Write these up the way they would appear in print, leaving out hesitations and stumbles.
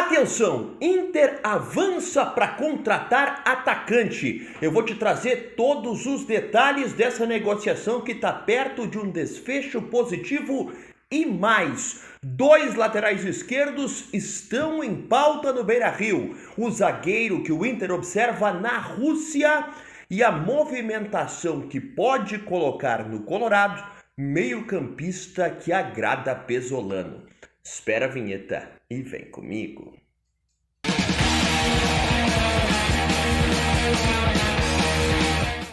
Atenção, Inter avança para contratar atacante. Eu vou te trazer todos os detalhes dessa negociação que está perto de um desfecho positivo e mais. 2 laterais esquerdos estão em pauta no Beira-Rio. O zagueiro que o Inter observa na Rússia e a movimentação que pode colocar no Colorado, meio-campista que agrada Pesolano. Espera a vinheta e vem comigo.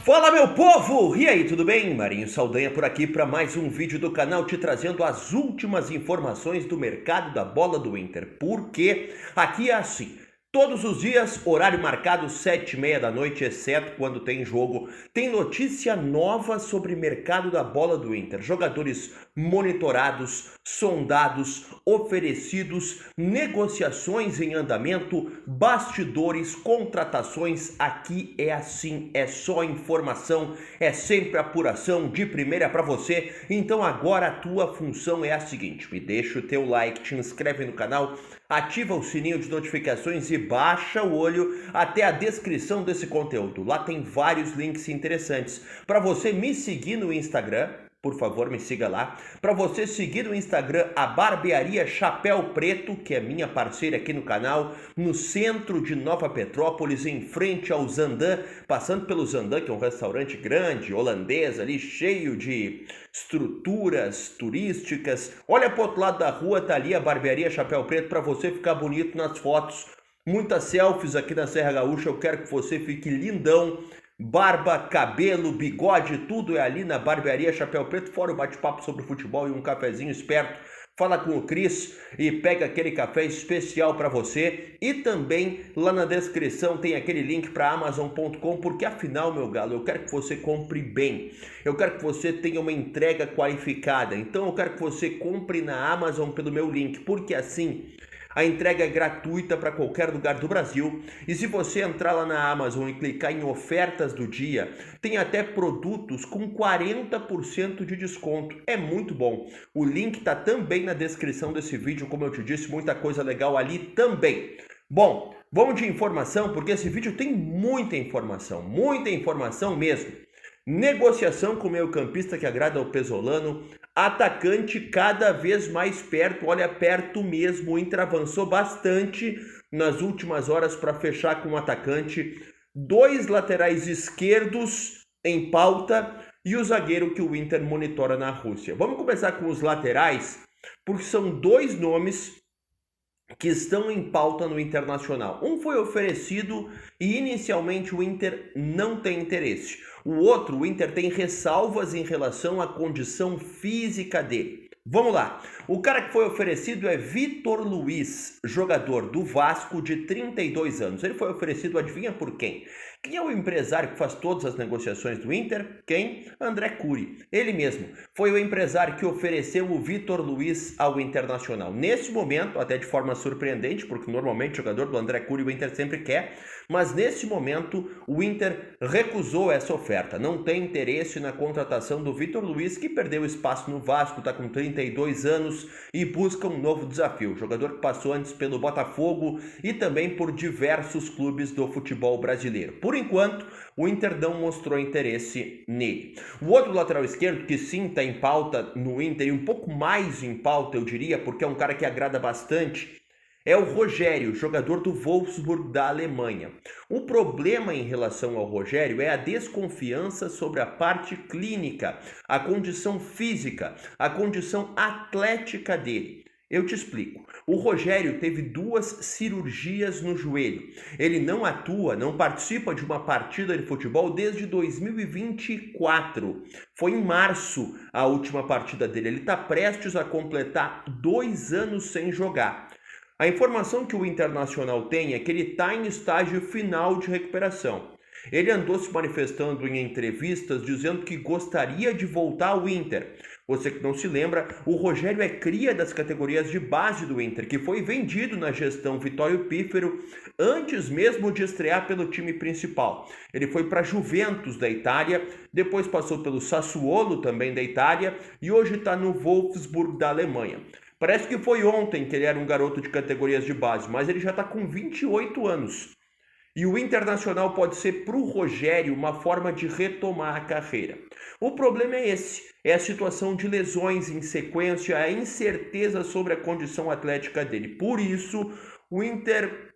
Fala, meu povo! E aí, tudo bem? Marinho Saldanha por aqui para mais um vídeo do canal te trazendo as últimas informações do mercado da bola do Inter. Porque aqui é assim, todos os dias, horário marcado 7h30 da noite, exceto quando tem jogo, tem notícia nova sobre o mercado da bola do Inter. Jogadores monitorados, sondados, oferecidos, negociações em andamento, bastidores, contratações. Aqui é assim, é só informação, é sempre apuração de primeira para você. Então agora a tua função é a seguinte: me deixa o teu like, te inscreve no canal, ativa o sininho de notificações e baixa o olho até a descrição desse conteúdo. Lá tem vários links interessantes para você me seguir no Instagram. Por favor, me siga lá. Para você seguir no Instagram a Barbearia Chapéu Preto, que é minha parceira aqui no canal, no centro de Nova Petrópolis, em frente ao Zandan, passando pelo Zandan, que é um restaurante grande, holandês ali, cheio de estruturas turísticas. Olha para o outro lado da rua, tá ali a Barbearia Chapéu Preto para você ficar bonito nas fotos. Muitas selfies aqui na Serra Gaúcha, eu quero que você fique lindão. Barba, cabelo, bigode, tudo é ali na Barbearia Chapéu Preto, fora o bate-papo sobre futebol e um cafezinho esperto. Fala com o Cris e pega aquele café especial para você. E também lá na descrição tem aquele link para Amazon.com, porque afinal, meu galo, eu quero que você compre bem. Eu quero que você tenha uma entrega qualificada. Então eu quero que você compre na Amazon pelo meu link, porque assim a entrega é gratuita para qualquer lugar do Brasil. E se você entrar lá na Amazon e clicar em ofertas do dia, tem até produtos com 40% de desconto. É muito bom. O link está também na descrição desse vídeo, como eu te disse, muita coisa legal ali também. Bom, vamos de informação, porque esse vídeo tem muita informação mesmo. Negociação com o meio-campista que agrada ao Pesolano, atacante cada vez mais perto, olha, perto mesmo. O Inter avançou bastante nas últimas horas para fechar com o atacante. 2 laterais esquerdos em pauta e o zagueiro que o Inter monitora na Rússia. Vamos começar com os laterais, porque são 2 nomes que estão em pauta no Internacional. Um foi oferecido e inicialmente o Inter não tem interesse. O outro, o Inter tem ressalvas em relação à condição física dele. Vamos lá. O cara que foi oferecido é Vitor Luiz, jogador do Vasco de 32 anos. Ele foi oferecido, adivinha por quem? Quem é o empresário que faz todas as negociações do Inter? Quem? André Curi. Ele mesmo. Foi o empresário que ofereceu o Vitor Luiz ao Internacional. Nesse momento, até de forma surpreendente, porque normalmente o jogador do André Curi o Inter sempre quer, mas nesse momento o Inter recusou essa oferta. Não tem interesse na contratação do Vitor Luiz, que perdeu espaço no Vasco, está com 32 anos e busca um novo desafio. O jogador que passou antes pelo Botafogo e também por diversos clubes do futebol brasileiro. Por enquanto, o Inter não mostrou interesse nele. O outro lateral esquerdo, que sim está em pauta no Inter, e um pouco mais em pauta, eu diria, porque é um cara que agrada bastante, é o Rogério, jogador do Wolfsburg da Alemanha. O problema em relação ao Rogério é a desconfiança sobre a parte clínica, a condição física, a condição atlética dele. Eu te explico. O Rogério teve 2 cirurgias no joelho. Ele não atua, não participa de uma partida de futebol desde 2024. Foi em março a última partida dele. Ele está prestes a completar 2 anos sem jogar. A informação que o Internacional tem é que ele está em estágio final de recuperação. Ele andou se manifestando em entrevistas dizendo que gostaria de voltar ao Inter. Você que não se lembra, o Rogério é cria das categorias de base do Inter, que foi vendido na gestão Vitório Pífero antes mesmo de estrear pelo time principal. Ele foi para a Juventus da Itália, depois passou pelo Sassuolo também da Itália e hoje está no Wolfsburg da Alemanha. Parece que foi ontem que ele era um garoto de categorias de base, mas ele já está com 28 anos. E o Internacional pode ser para o Rogério uma forma de retomar a carreira. O problema é esse, é a situação de lesões em sequência, a incerteza sobre a condição atlética dele. Por isso, o Inter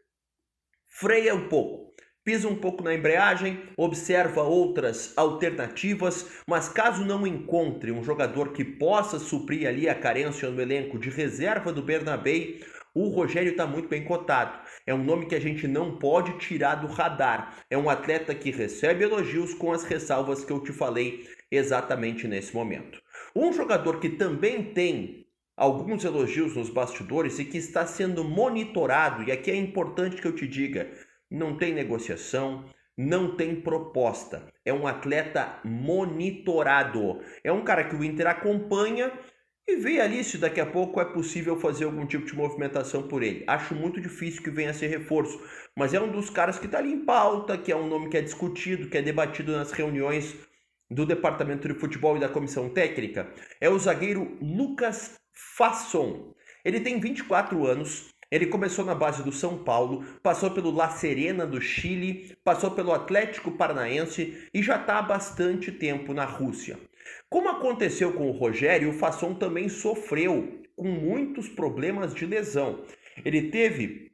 freia um pouco, pisa um pouco na embreagem, observa outras alternativas, mas caso não encontre um jogador que possa suprir ali a carência no elenco de reserva do Bernabéu, o Rogério está muito bem cotado. É um nome que a gente não pode tirar do radar. É um atleta que recebe elogios com as ressalvas que eu te falei exatamente nesse momento. Um jogador que também tem alguns elogios nos bastidores e que está sendo monitorado, e aqui é importante que eu te diga, não tem negociação, não tem proposta. É um atleta monitorado. É um cara que o Inter acompanha e vê ali se daqui a pouco é possível fazer algum tipo de movimentação por ele. Acho muito difícil que venha a ser reforço, mas é um dos caras que está ali em pauta, que é um nome que é discutido, que é debatido nas reuniões do Departamento de Futebol e da Comissão Técnica. É o zagueiro Lucas Fasson. Ele tem 24 anos, ele começou na base do São Paulo, passou pelo La Serena do Chile, passou pelo Atlético Paranaense e já está há bastante tempo na Rússia. Como aconteceu com o Rogério, o Fasson também sofreu com muitos problemas de lesão. Ele teve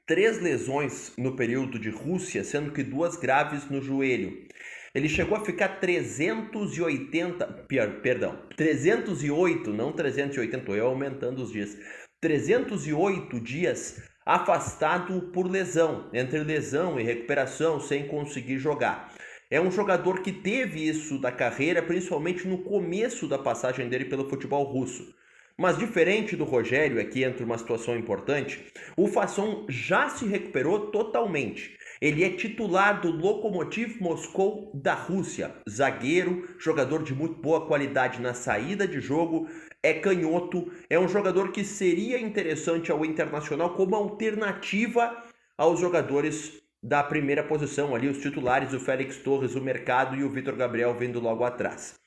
3 lesões no período de Rússia, sendo que 2 graves no joelho. Ele chegou a ficar 308, não 380, eu aumentando os dias. 308 dias afastado por lesão, entre lesão e recuperação, sem conseguir jogar. É um jogador que teve isso da carreira, principalmente no começo da passagem dele pelo futebol russo. Mas diferente do Rogério, aqui entra uma situação importante, o Fasson já se recuperou totalmente. Ele é titular do Lokomotiv Moscou da Rússia, zagueiro, jogador de muito boa qualidade na saída de jogo, é canhoto, é um jogador que seria interessante ao Internacional como alternativa aos jogadores da primeira posição, ali os titulares, o Félix Torres, o Mercado e o Vitor Gabriel vindo logo atrás.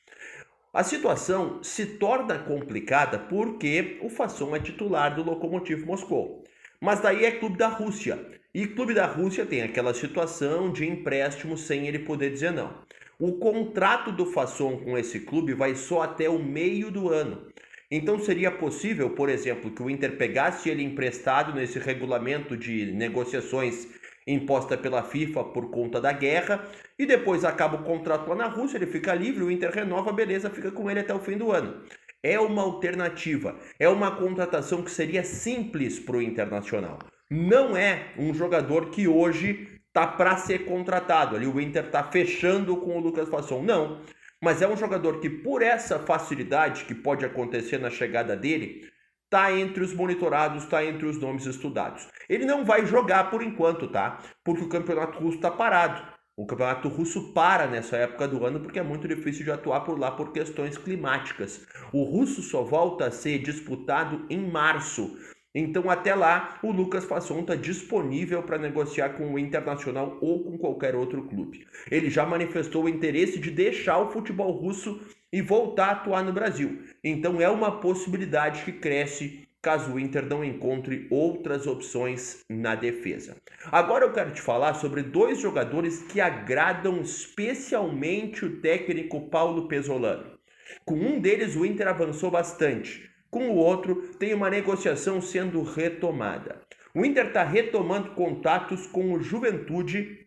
A situação se torna complicada porque o Fasson é titular do Lokomotiv Moscou. Mas daí é clube da Rússia. E clube da Rússia tem aquela situação de empréstimo sem ele poder dizer não. O contrato do Fasson com esse clube vai só até o meio do ano. Então seria possível, por exemplo, que o Inter pegasse ele emprestado nesse regulamento de negociações imposta pela FIFA por conta da guerra, e depois acaba o contrato lá na Rússia, ele fica livre, o Inter renova, beleza, fica com ele até o fim do ano. É uma alternativa, é uma contratação que seria simples para o Internacional. Não é um jogador que hoje está para ser contratado, ali o Inter está fechando com o Lucas Fasson, não. Mas é um jogador que, por essa facilidade que pode acontecer na chegada dele, está entre os monitorados, está entre os nomes estudados. Ele não vai jogar por enquanto, tá? Porque o campeonato russo está parado. O campeonato russo para nessa época do ano porque é muito difícil de atuar por lá por questões climáticas. O russo só volta a ser disputado em março. Então até lá o Lucas Fasson está disponível para negociar com o Internacional ou com qualquer outro clube. Ele já manifestou o interesse de deixar o futebol russo e voltar a atuar no Brasil. Então é uma possibilidade que cresce caso o Inter não encontre outras opções na defesa. Agora eu quero te falar sobre 2 jogadores que agradam especialmente o técnico Paulo Pesolano. Com um deles o Inter avançou bastante, com o outro tem uma negociação sendo retomada. O Inter está retomando contatos com o Juventude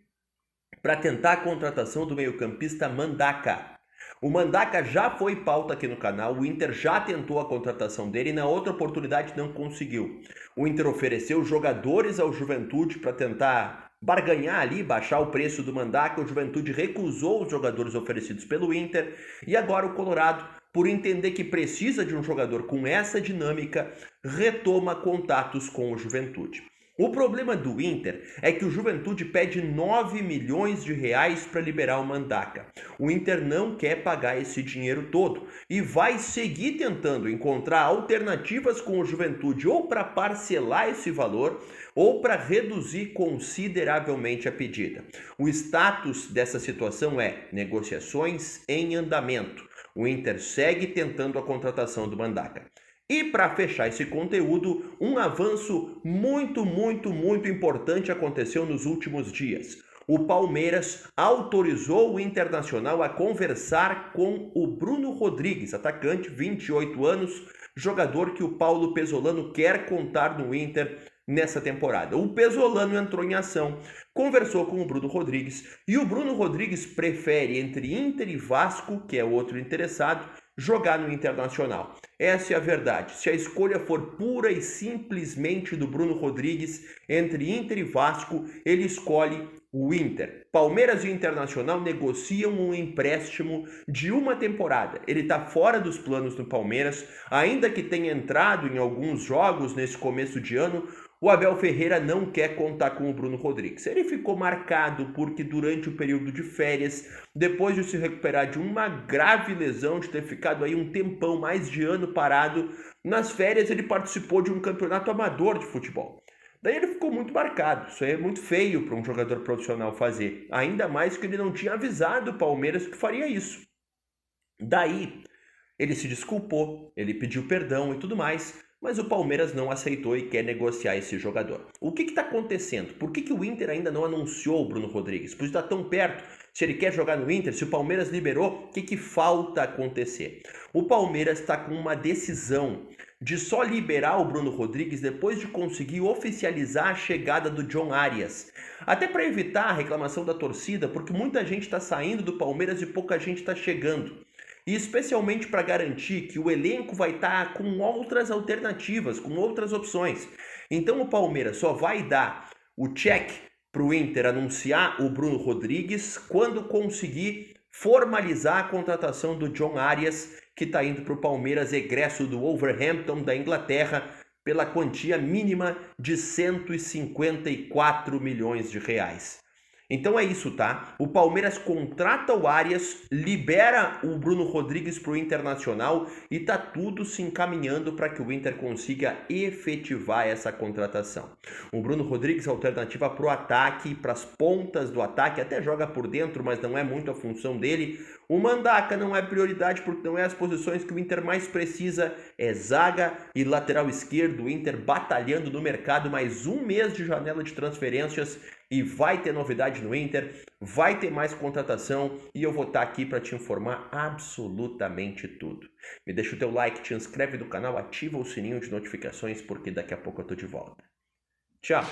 para tentar a contratação do meio-campista Mandaka. O Mandaka já foi pauta aqui no canal, o Inter já tentou a contratação dele e na outra oportunidade não conseguiu. O Inter ofereceu jogadores ao Juventude para tentar barganhar ali, baixar o preço do Mandaka, o Juventude recusou os jogadores oferecidos pelo Inter e agora o Colorado, por entender que precisa de um jogador com essa dinâmica, retoma contatos com o Juventude. O problema do Inter é que o Juventude pede 9 milhões de reais para liberar o Mandaka. O Inter não quer pagar esse dinheiro todo e vai seguir tentando encontrar alternativas com o Juventude ou para parcelar esse valor ou para reduzir consideravelmente a pedida. O status dessa situação é negociações em andamento. O Inter segue tentando a contratação do Mandaka. E para fechar esse conteúdo, um avanço muito importante aconteceu nos últimos dias. O Palmeiras autorizou o Internacional a conversar com o Bruno Rodrigues, atacante, 28 anos, jogador que o Paulo Pesolano quer contar no Inter nessa temporada. O Pesolano entrou em ação, conversou com o Bruno Rodrigues e o Bruno Rodrigues prefere entre Inter e Vasco, que é o outro interessado, jogar no Internacional. Essa é a verdade. Se a escolha for pura e simplesmente do Bruno Rodrigues entre Inter e Vasco, ele escolhe o Inter. Palmeiras e Internacional negociam um empréstimo de uma temporada. Ele está fora dos planos do Palmeiras, ainda que tenha entrado em alguns jogos nesse começo de ano. O Abel Ferreira não quer contar com o Bruno Rodrigues. Ele ficou marcado porque durante o período de férias, depois de se recuperar de uma grave lesão, de ter ficado aí um tempão, mais de ano parado, nas férias ele participou de um campeonato amador de futebol. Daí ele ficou muito marcado. Isso aí é muito feio para um jogador profissional fazer. Ainda mais que ele não tinha avisado o Palmeiras que faria isso. Daí ele se desculpou, ele pediu perdão e tudo mais, mas o Palmeiras não aceitou e quer negociar esse jogador. O que está acontecendo? Por que o Inter ainda não anunciou o Bruno Rodrigues? Por estar tão perto, se ele quer jogar no Inter, se o Palmeiras liberou, o que falta acontecer? O Palmeiras está com uma decisão de só liberar o Bruno Rodrigues depois de conseguir oficializar a chegada do John Arias. Até para evitar a reclamação da torcida, porque muita gente está saindo do Palmeiras e pouca gente está chegando. E especialmente para garantir que o elenco vai estar com outras alternativas, com outras opções. Então o Palmeiras só vai dar o check para o Inter anunciar o Bruno Rodrigues quando conseguir formalizar a contratação do John Arias, que está indo para o Palmeiras, egresso do Wolverhampton da Inglaterra, pela quantia mínima de 154 milhões de reais. Então é isso, tá? O Palmeiras contrata o Arias, libera o Bruno Rodrigues para o Internacional e tá tudo se encaminhando para que o Inter consiga efetivar essa contratação. O Bruno Rodrigues é alternativa para o ataque, para as pontas do ataque, até joga por dentro, mas não é muito a função dele. O Mandaca não é prioridade porque não é as posições que o Inter mais precisa, é zaga e lateral esquerdo. O Inter batalhando no mercado, mais um mês de janela de transferências e vai ter novidade no Inter, vai ter mais contratação e eu vou estar aqui para te informar absolutamente tudo. Me deixa o teu like, te inscreve no canal, ativa o sininho de notificações porque daqui a pouco eu tô de volta. Tchau!